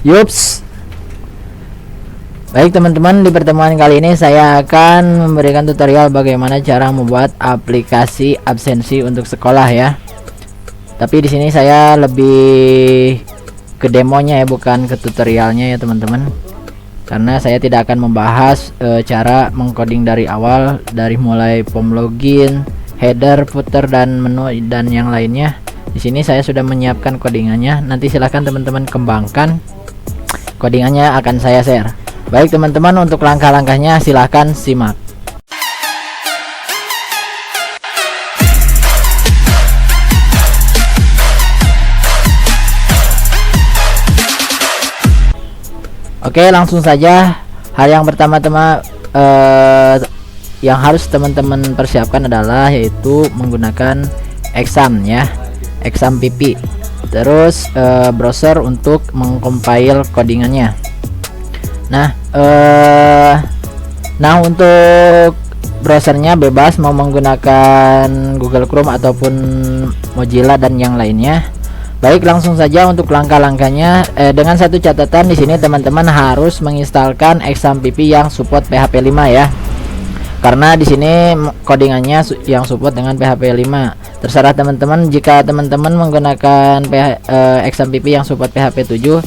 Yups. Baik teman-teman, di pertemuan kali ini saya akan memberikan tutorial bagaimana cara membuat aplikasi absensi untuk sekolah ya. Tapi di sini saya lebih ke demonya ya, bukan ke tutorialnya ya teman-teman. Karena saya tidak akan membahas cara mengcoding dari awal, dari mulai form login, header, footer, dan menu dan yang lainnya. Di sini saya sudah menyiapkan codingannya. Nanti silahkan teman-teman kembangkan. Codingannya akan saya share. Baik teman-teman, untuk langkah-langkahnya silahkan simak. Oke, langsung saja. Hal yang pertama-tama yang harus teman-teman persiapkan adalah yaitu menggunakan exam ya, exam pp. Terus browser untuk mengcompile codingannya. Nah untuk browsernya bebas, mau menggunakan Google Chrome ataupun Mozilla dan yang lainnya. Baik, langsung saja untuk langkah-langkahnya. Dengan satu catatan di sini teman-teman harus menginstalkan exam pp yang support PHP 5 ya. Karena di sini codingannya yang support dengan PHP 5. Terserah teman-teman, jika teman-teman menggunakan exam pp yang support PHP 7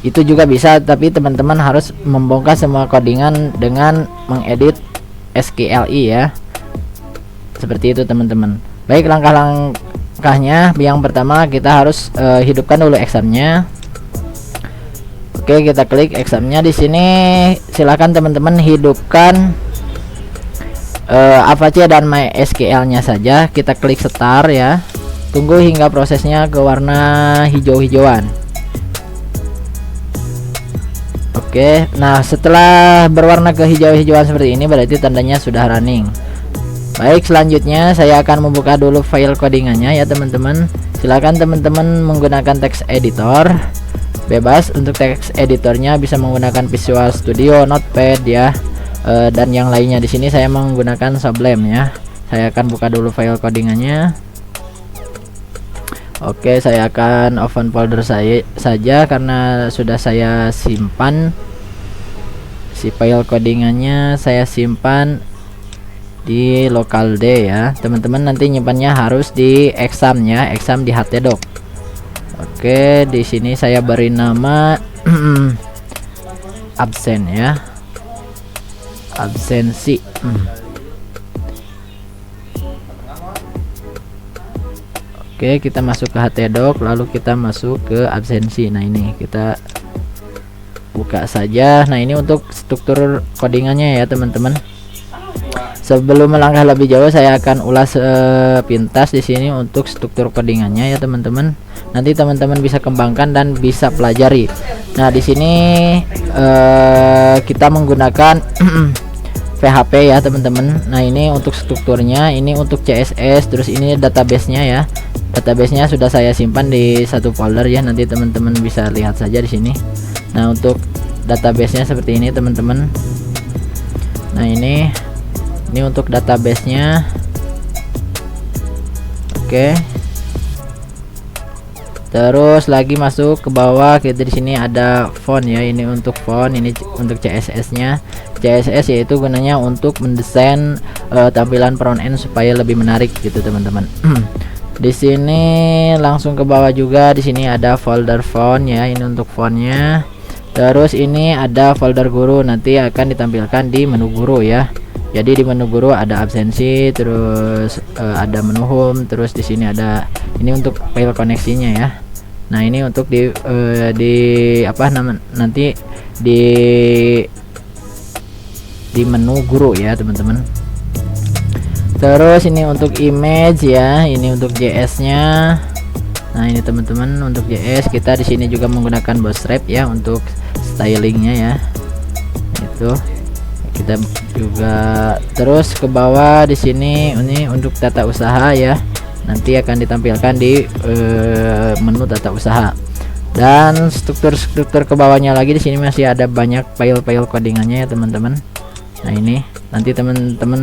itu juga bisa, tapi teman-teman harus membongkar semua codingan dengan mengedit SQLi ya. Seperti itu teman-teman. Baik, langkah-langkahnya yang pertama kita harus hidupkan dulu examnya. Oke, kita klik examnya. Di sini silakan teman-teman hidupkan Apache dan MySQL-nya saja. Kita klik start ya. Tunggu hingga prosesnya ke warna hijau-hijauan. Oke, nah setelah berwarna ke hijau-hijauan seperti ini berarti tandanya sudah running. Baik, selanjutnya saya akan membuka dulu file codingannya ya teman-teman. Silakan teman-teman menggunakan text editor. Bebas, untuk text editornya bisa menggunakan Visual Studio, Notepad ya. Dan yang lainnya. Di sini saya menggunakan Sublime ya. Saya akan buka dulu file codingannya. Oke, saya akan open folder saya saja karena sudah saya simpan. Si file codingannya saya simpan di local D ya. Teman-teman nanti nyimpannya harus di exam ya, exam di htdoc. Oke, di sini saya beri nama absen ya. Absensi. Oke, kita masuk ke htdoc, lalu kita masuk ke absensi. Nah ini kita buka saja. Nah ini untuk struktur codingannya ya teman-teman. Sebelum melangkah lebih jauh, saya akan ulas pintas di sini untuk struktur codingannya ya teman-teman. Nanti teman-teman bisa kembangkan dan bisa pelajari. Nah di sini kita menggunakan PHP ya teman-teman. Nah ini untuk strukturnya, ini untuk CSS, terus ini database-nya ya. Database-nya sudah saya simpan di satu folder ya. Nanti teman-teman bisa lihat saja di sini. Nah untuk database-nya seperti ini teman-teman. Nah ini untuk database-nya. Oke. Terus lagi masuk ke bawah, kita di sini ada font ya. Ini untuk font, ini untuk CSS-nya. CSS yaitu gunanya untuk mendesain tampilan front end supaya lebih menarik gitu teman-teman. Di sini langsung ke bawah juga, di sini ada folder font ya. Ini untuk fontnya. Terus ini ada folder guru, nanti akan ditampilkan di menu guru ya. Jadi di menu guru ada absensi, terus ada menu home, terus di sini ada ini untuk file koneksinya ya. Nah ini untuk di nanti di menu guru ya teman-teman. Terus ini untuk image ya, ini untuk JS-nya. Nah ini teman-teman untuk JS kita di sini juga menggunakan bootstrap ya untuk stylingnya ya. Itu kita juga. Terus ke bawah di sini ini untuk tata usaha ya. Nanti akan ditampilkan di menu tata usaha. Dan struktur ke bawahnya lagi di sini masih ada banyak file-file codingannya ya teman-teman. Nah ini nanti teman-teman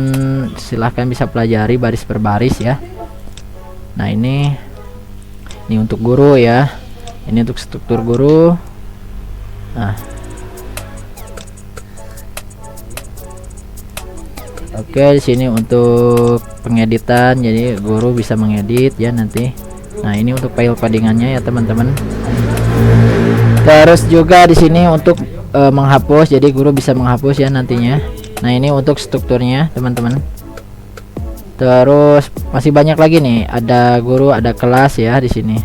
silahkan bisa pelajari baris per baris ya. Nah ini untuk guru ya. Ini untuk struktur guru. Nah, oke, di sini untuk pengeditan, jadi guru bisa mengedit ya nanti. Nah, ini untuk file codingannya ya teman-teman. Terus juga di sini untuk menghapus, jadi guru bisa menghapus ya nantinya. Nah, ini untuk strukturnya teman-teman. Terus masih banyak lagi nih, ada guru, ada kelas ya di sini.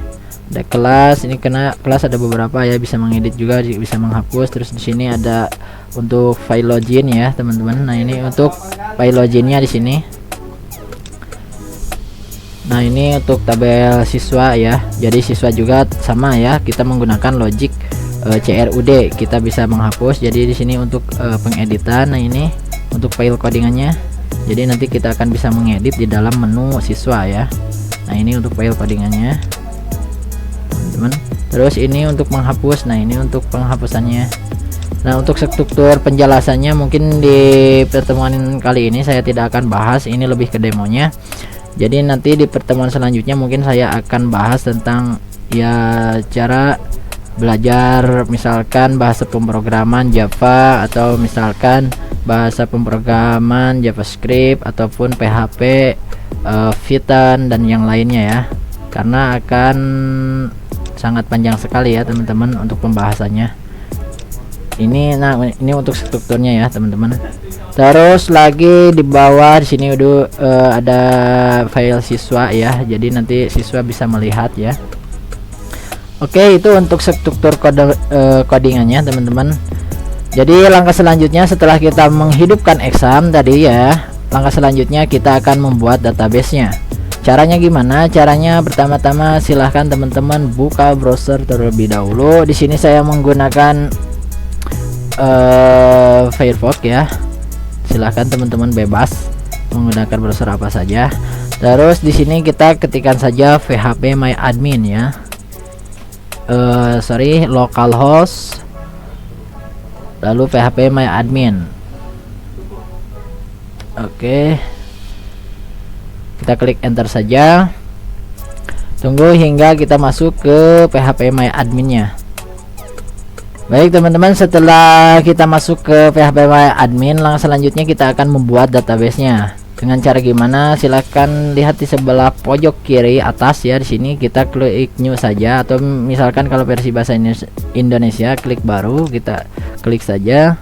Ada kelas, ini kena kelas ada beberapa ya, bisa mengedit juga, bisa menghapus. Terus di sini ada untuk file login ya teman-teman. Nah, ini untuk file loginnya di sini. Nah, ini untuk tabel siswa ya. Jadi siswa juga sama ya, kita menggunakan logic CRUD, kita bisa menghapus. Jadi di sini untuk pengeditan. Nah, ini untuk file codingannya. Jadi nanti kita akan bisa mengedit di dalam menu siswa ya. Nah, ini untuk file codingannya teman-teman. Terus ini untuk menghapus. Nah, ini untuk penghapusannya. Nah, untuk struktur penjelasannya mungkin di pertemuan kali ini saya tidak akan bahas, ini lebih ke demonya. Jadi nanti di pertemuan selanjutnya mungkin saya akan bahas tentang ya cara belajar misalkan bahasa pemrograman Java, atau misalkan bahasa pemrograman JavaScript ataupun PHP, Python dan yang lainnya ya. Karena akan sangat panjang sekali ya teman-teman untuk pembahasannya. Ini untuk strukturnya ya teman-teman. Terus lagi di bawah di sini udah ada file siswa ya. Jadi nanti siswa bisa melihat ya. Oke, itu untuk struktur codingannya teman-teman. Jadi langkah selanjutnya setelah kita menghidupkan exam tadi ya, langkah selanjutnya kita akan membuat database-nya. Caranya gimana? Caranya pertama-tama silahkan teman-teman buka browser terlebih dahulu. Di sini saya menggunakan Firefox ya. Silahkan teman-teman bebas menggunakan browser apa saja. Terus di sini kita ketikkan saja phpMyAdmin ya. Localhost lalu phpMyAdmin. Oke, kita klik enter saja. Tunggu hingga kita masuk ke phpMyAdmin-nya. Baik teman-teman, setelah kita masuk ke phpMyAdmin, langkah selanjutnya kita akan membuat database-nya. Dengan cara gimana? Silahkan lihat di sebelah pojok kiri atas ya. Di sini kita klik new saja, atau misalkan kalau versi bahasa Indonesia klik baru, kita klik saja.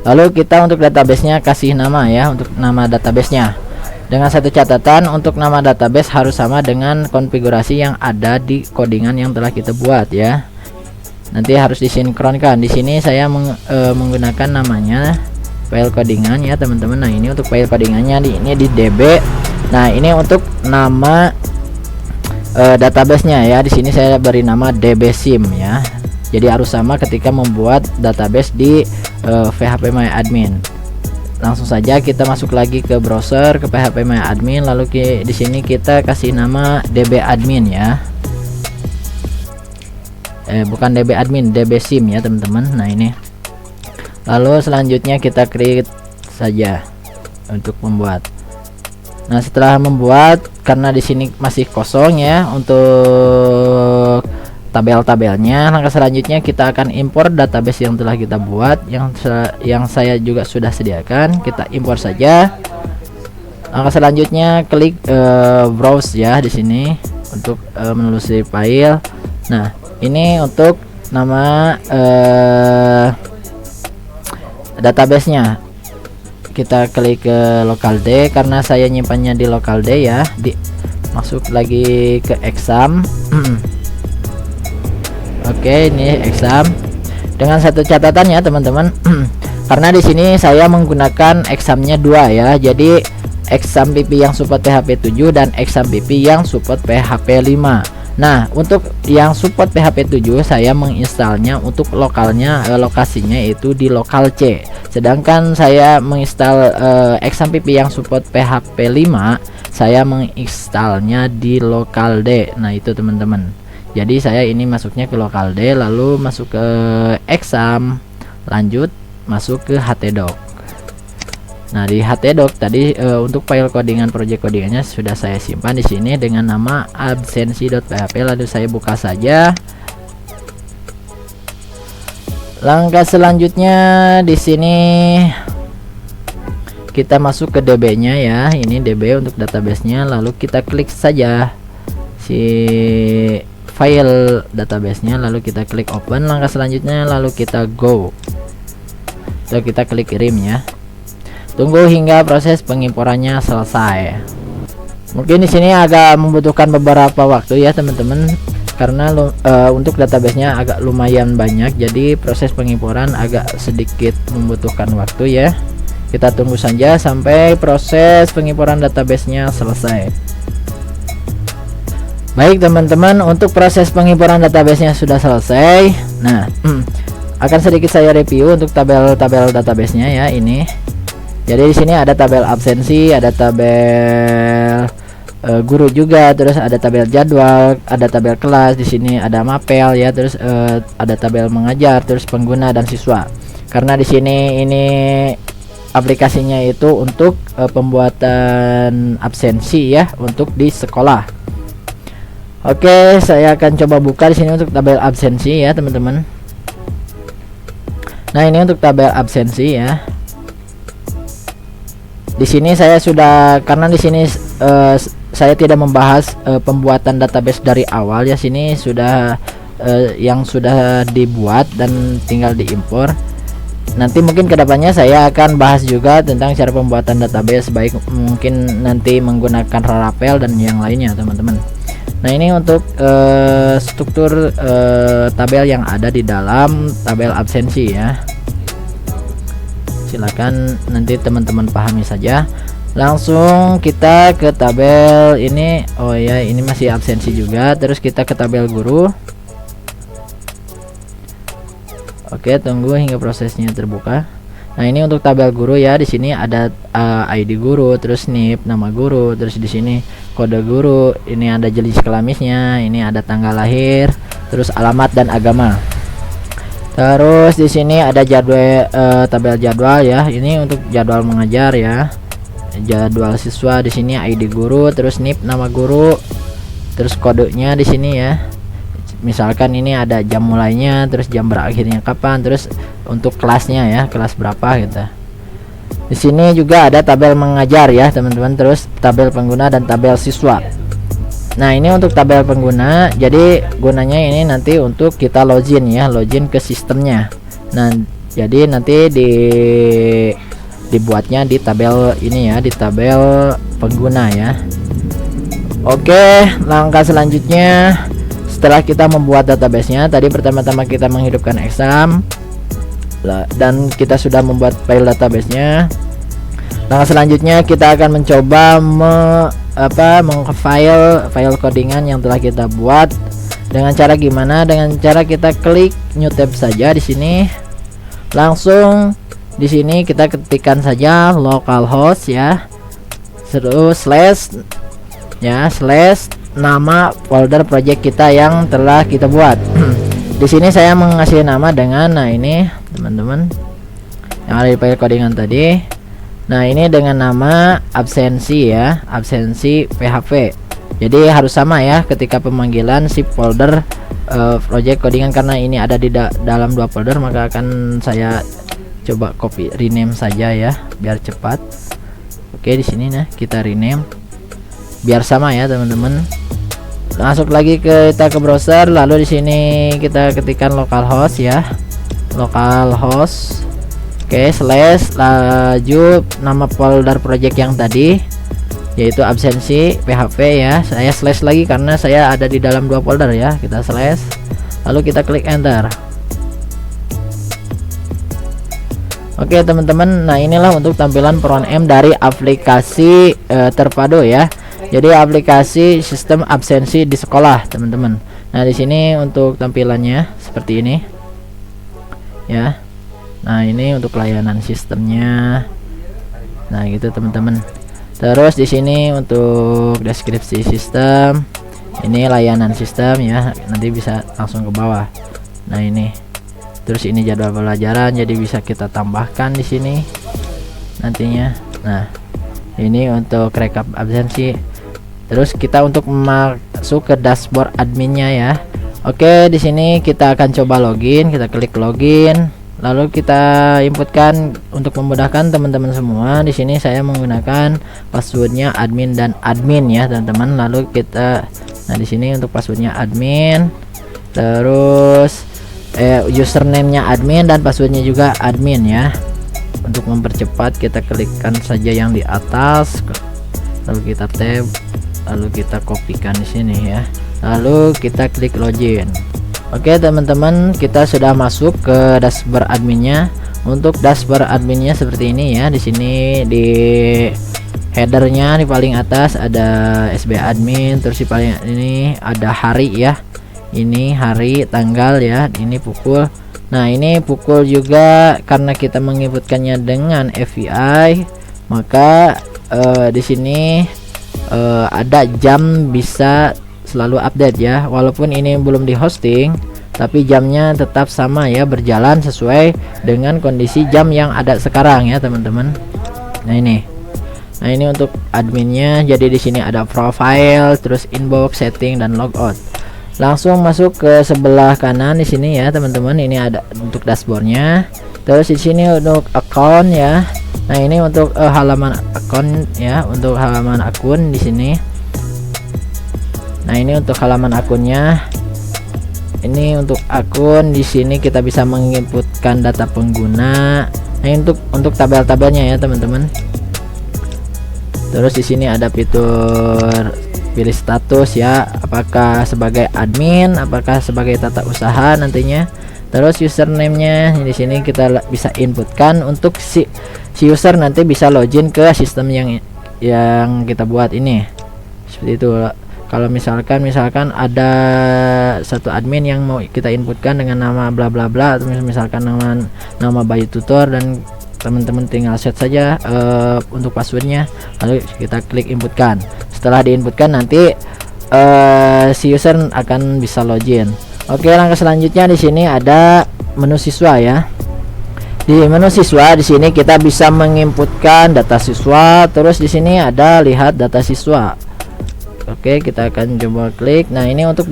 Lalu kita untuk database-nya kasih nama ya, untuk nama database-nya. Dengan satu catatan, untuk nama database harus sama dengan konfigurasi yang ada di codingan yang telah kita buat ya. Nanti harus disinkronkan. Di sini saya menggunakan namanya file codingan ya teman-teman. Nah, ini untuk file codingannya ini di DB. Nah, ini untuk nama database-nya ya. Di sini saya beri nama DBSim ya. Jadi harus sama ketika membuat database di phpMyAdmin. Langsung saja kita masuk lagi ke browser, ke phpMyAdmin, lalu di sini kita kasih nama dbadmin ya. Bukan dbadmin, dbsim ya teman-teman. Nah, ini. Lalu selanjutnya kita create saja untuk membuat. Nah, setelah membuat, karena di sini masih kosong ya untuk tabel-tabelnya, langkah selanjutnya kita akan impor database yang telah kita buat, yang saya juga sudah sediakan. Kita impor saja. Langkah selanjutnya klik browse ya di sini untuk menelusuri file. Nah, ini untuk nama database-nya. Kita klik ke local D karena saya nyimpannya di local D ya. Masuk lagi ke exam. Oke, ini exam. Dengan satu catatan ya teman-teman. Karena di sini saya menggunakan examnya 2 ya. Jadi exam PP yang support PHP 7 dan exam PP yang support PHP 5. Nah, untuk yang support PHP 7 saya menginstalnya untuk lokalnya, lokasinya itu di lokal C. Sedangkan saya menginstal exam PP yang support PHP 5, saya menginstalnya di lokal D. Nah, itu teman-teman. Jadi saya ini masuknya ke lokal D, lalu masuk ke exam, lanjut masuk ke htdoc. Nah, di htdoc tadi untuk file codingan project codingannya sudah saya simpan di sini dengan nama absensi.php. Lalu saya buka saja. Langkah selanjutnya di sini kita masuk ke DB-nya ya. Ini DB untuk database-nya, lalu kita klik saja si file database-nya, lalu kita klik open. Langkah selanjutnya lalu kita go. Lalu kita klik kirim ya. Tunggu hingga proses pengimporannya selesai. Mungkin di sini agak membutuhkan beberapa waktu ya teman-teman, karena untuk databasenya agak lumayan banyak, jadi proses pengimporan agak sedikit membutuhkan waktu ya. Kita tunggu saja sampai proses pengimporan databasenya selesai. Baik teman-teman, untuk proses pengimporan databasenya sudah selesai. Nah, akan sedikit saya review untuk tabel-tabel databasenya ya ini. Jadi di sini ada tabel absensi, ada tabel guru juga, terus ada tabel jadwal, ada tabel kelas, di sini ada mapel ya, terus ada tabel mengajar, terus pengguna dan siswa. Karena di sini ini aplikasinya itu untuk pembuatan absensi ya, untuk di sekolah. Oke, saya akan coba buka di sini untuk tabel absensi ya teman-teman. Nah, ini untuk tabel absensi ya. Di sini saya sudah, karena di sini saya tidak membahas pembuatan database dari awal ya, sini sudah yang sudah dibuat dan tinggal diimpor. Nanti mungkin kedepannya saya akan bahas juga tentang cara pembuatan database, baik mungkin nanti menggunakan Laravel dan yang lainnya teman-teman. Nah, ini untuk struktur tabel yang ada di dalam tabel absensi ya. Silakan nanti teman-teman pahami saja. Langsung kita ke tabel ini. Oh ya, ini masih absensi juga. Terus kita ke tabel guru. Oke, tunggu hingga prosesnya terbuka. Nah, ini untuk tabel guru ya. Di sini ada ID guru, terus NIP nama guru, terus di sini kode guru. Ini ada jenis kelaminnya, ini ada tanggal lahir, terus alamat dan agama. Terus di sini ada jadwal, tabel jadwal ya. Ini untuk jadwal mengajar ya. Jadwal siswa, di sini ID guru, terus NIP nama guru, terus kodenya di sini ya. Misalkan ini ada jam mulainya, terus jam berakhirnya kapan, terus untuk kelasnya ya, kelas berapa gitu. Di sini juga ada tabel mengajar ya teman-teman, terus tabel pengguna dan tabel siswa. Nah, ini untuk tabel pengguna, jadi gunanya ini nanti untuk kita login ya, login ke sistemnya. Nah, jadi nanti dibuatnya di tabel ini ya, di tabel pengguna ya. Oke, langkah selanjutnya setelah kita membuat databasenya, tadi pertama-tama kita menghidupkan exam dan kita sudah membuat file databasenya. Langkah selanjutnya kita akan mencoba file codingan yang telah kita buat. Dengan cara gimana? Dengan cara kita klik new tab saja di sini. Langsung di sini kita ketikkan saja localhost ya, terus slash nama folder project kita yang telah kita buat. Di sini saya mengasih nama dengan, nah ini teman-teman yang ada di file codingan tadi. Nah, ini dengan nama absensi ya, absensi PHP. Jadi harus sama ya ketika pemanggilan si folder project codingan, karena ini ada di dalam dua folder, maka akan saya coba copy rename saja ya biar cepat. Oke, di sini nah kita rename biar sama ya teman-teman. Masuk lagi kita ke browser, lalu di sini kita ketikkan localhost ya, localhost. Oke, slash laju nama folder project yang tadi yaitu absensi PHP ya. Saya slash lagi karena saya ada di dalam dua folder ya. Kita slash, lalu kita klik enter. Oke teman-teman, nah inilah untuk tampilan front end dari aplikasi terpadu ya. Jadi aplikasi sistem absensi di sekolah teman-teman. Nah, di sini untuk tampilannya seperti ini ya. Nah, ini untuk layanan sistemnya. Nah, gitu teman-teman. Terus di sini untuk deskripsi sistem, ini layanan sistem ya, nanti bisa langsung ke bawah. Nah, ini terus ini jadwal pelajaran, jadi bisa kita tambahkan di sini nantinya. Nah, ini untuk rekap absensi. Terus kita untuk masuk ke dashboard adminnya ya. Oke, di sini kita akan coba login. Kita klik login, lalu kita inputkan untuk memudahkan teman-teman semua. Di sini saya menggunakan passwordnya admin dan admin ya teman-teman. Lalu kita, nah di sini untuk passwordnya admin, terus username-nya admin dan passwordnya juga admin ya. Untuk mempercepat kita klikkan saja yang di atas, lalu kita tab, lalu kita kopikan di sini ya, lalu kita klik login. Oke teman-teman, kita sudah masuk ke dashboard adminnya. Untuk dashboard adminnya seperti ini ya. Di sini di headernya di paling atas ada SB admin, terus di paling ini ada hari ya, ini hari, tanggal ya, ini pukul. Nah ini pukul juga karena kita menginputkannya dengan API, maka di sini ada jam bisa selalu update ya. Walaupun ini belum di hosting, tapi jamnya tetap sama ya, berjalan sesuai dengan kondisi jam yang ada sekarang ya teman-teman. Nah ini untuk adminnya. Jadi di sini ada profile, terus inbox, setting, dan logout. Langsung masuk ke sebelah kanan di sini ya teman-teman. Ini ada untuk dashboardnya. Terus di sini untuk account ya. Nah ini untuk halaman akun ya, untuk halaman akun di sini. Nah ini untuk halaman akunnya. Ini untuk akun, di sini kita bisa menginputkan data pengguna. Nah untuk tabel-tabelnya ya teman-teman. Terus di sini ada fitur pilih status ya, apakah sebagai admin, apakah sebagai tata usaha nantinya. Terus username-nya di sini kita bisa inputkan untuk si user nanti bisa login ke sistem yang kita buat ini. Seperti itu. Kalau misalkan ada satu admin yang mau kita inputkan dengan nama bla bla bla, atau misalkan nama Bayu Tutor, dan teman-teman tinggal set saja untuk passwordnya, lalu kita klik inputkan. Setelah diinputkan nanti si user akan bisa login. Oke, langkah selanjutnya di sini ada menu siswa ya. Di menu siswa di sini kita bisa menginputkan data siswa. Terus di sini ada lihat data siswa. Oke, kita akan coba klik. Nah ini untuk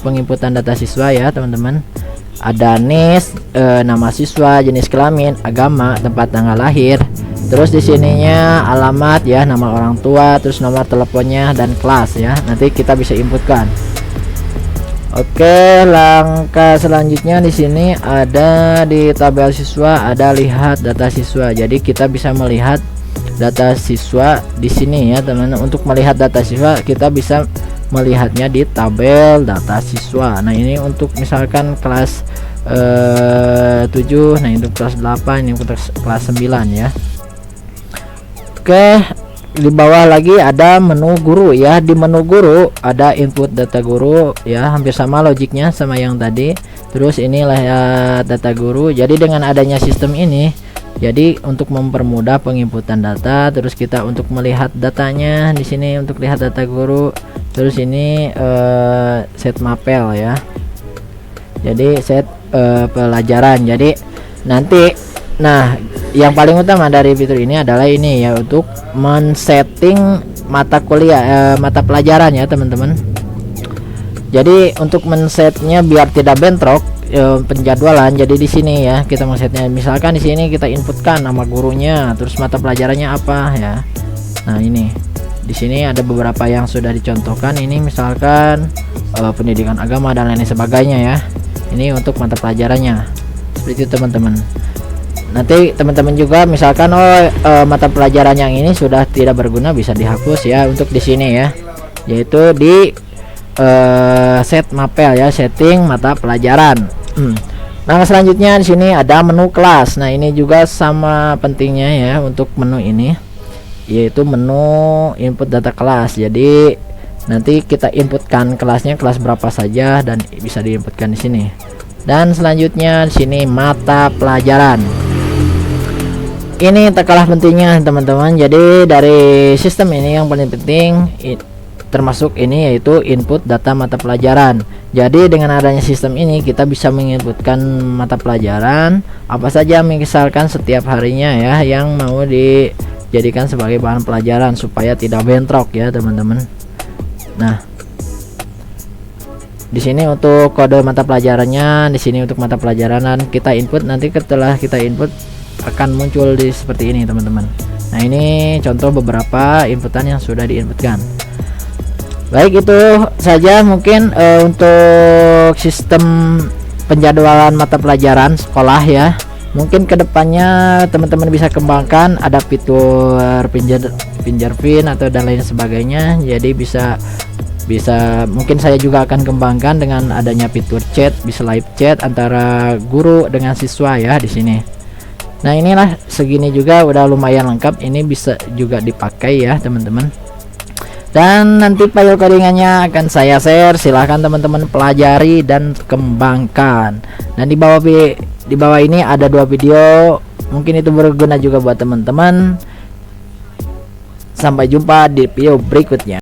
penginputan data siswa ya teman-teman. Ada NIS, nama siswa, jenis kelamin, agama, tempat tanggal lahir. Terus di sininya alamat ya, nama orang tua, terus nomor teleponnya dan kelas ya. Nanti kita bisa inputkan. Oke, langkah selanjutnya di sini ada di tabel siswa ada lihat data siswa. Jadi kita bisa melihat data siswa di sini ya teman-teman. Untuk melihat data siswa kita bisa melihatnya di tabel data siswa. Nah ini untuk misalkan kelas 7, nah itu kelas 8, ini untuk kelas 9 ya. Oke, di bawah lagi ada menu guru ya. Di menu guru ada input data guru ya, hampir sama logiknya sama yang tadi. Terus inilah ya data guru. Jadi dengan adanya sistem ini, jadi untuk mempermudah penginputan data, terus kita untuk melihat datanya di sini untuk lihat data guru. Terus ini set mapel ya. Jadi set pelajaran. Jadi nanti yang paling utama dari fitur ini adalah ini ya, untuk men-setting mata kuliah mata pelajaran ya teman-teman. Jadi untuk men-setnya biar tidak bentrok penjadwalan. Jadi di sini ya kita men-setnya, misalkan di sini kita inputkan nama gurunya, terus mata pelajarannya apa ya. Nah ini di sini ada beberapa yang sudah dicontohkan. Ini misalkan pendidikan agama dan lain sebagainya ya. Ini untuk mata pelajarannya. Seperti itu teman-teman. Nanti teman-teman juga misalkan mata pelajaran yang ini sudah tidak berguna, bisa dihapus ya untuk di sini ya, yaitu di set mapel ya, setting mata pelajaran. Nah selanjutnya di sini ada menu kelas. Nah ini juga sama pentingnya ya untuk menu ini, yaitu menu input data kelas. Jadi nanti kita inputkan kelasnya, kelas berapa saja, dan bisa diinputkan di sini. Dan selanjutnya di sini mata pelajaran. Ini tak kalah pentingnya teman-teman. Jadi dari sistem ini yang paling penting termasuk ini, yaitu input data mata pelajaran. Jadi dengan adanya sistem ini kita bisa menginputkan mata pelajaran apa saja, misalkan setiap harinya ya, yang mau dijadikan sebagai bahan pelajaran supaya tidak bentrok ya teman-teman. Nah Di sini untuk kode mata pelajarannya, di sini untuk mata pelajaran, dan kita input. Nanti setelah kita input akan muncul di seperti ini teman-teman. Nah ini contoh beberapa inputan yang sudah diinputkan. Baik, itu saja mungkin untuk sistem penjadwalan mata pelajaran sekolah ya. Mungkin kedepannya teman-teman bisa kembangkan, ada fitur pinjar pin atau dan lain sebagainya. Jadi bisa mungkin saya juga akan kembangkan dengan adanya fitur chat, bisa live chat antara guru dengan siswa ya di sini. Nah inilah, segini juga udah lumayan lengkap, ini bisa juga dipakai ya teman-teman. Dan nanti file codingannya akan saya share, silahkan teman-teman pelajari dan kembangkan. Dan di bawah ini ada 2 video, mungkin itu berguna juga buat teman-teman. Sampai jumpa di video berikutnya.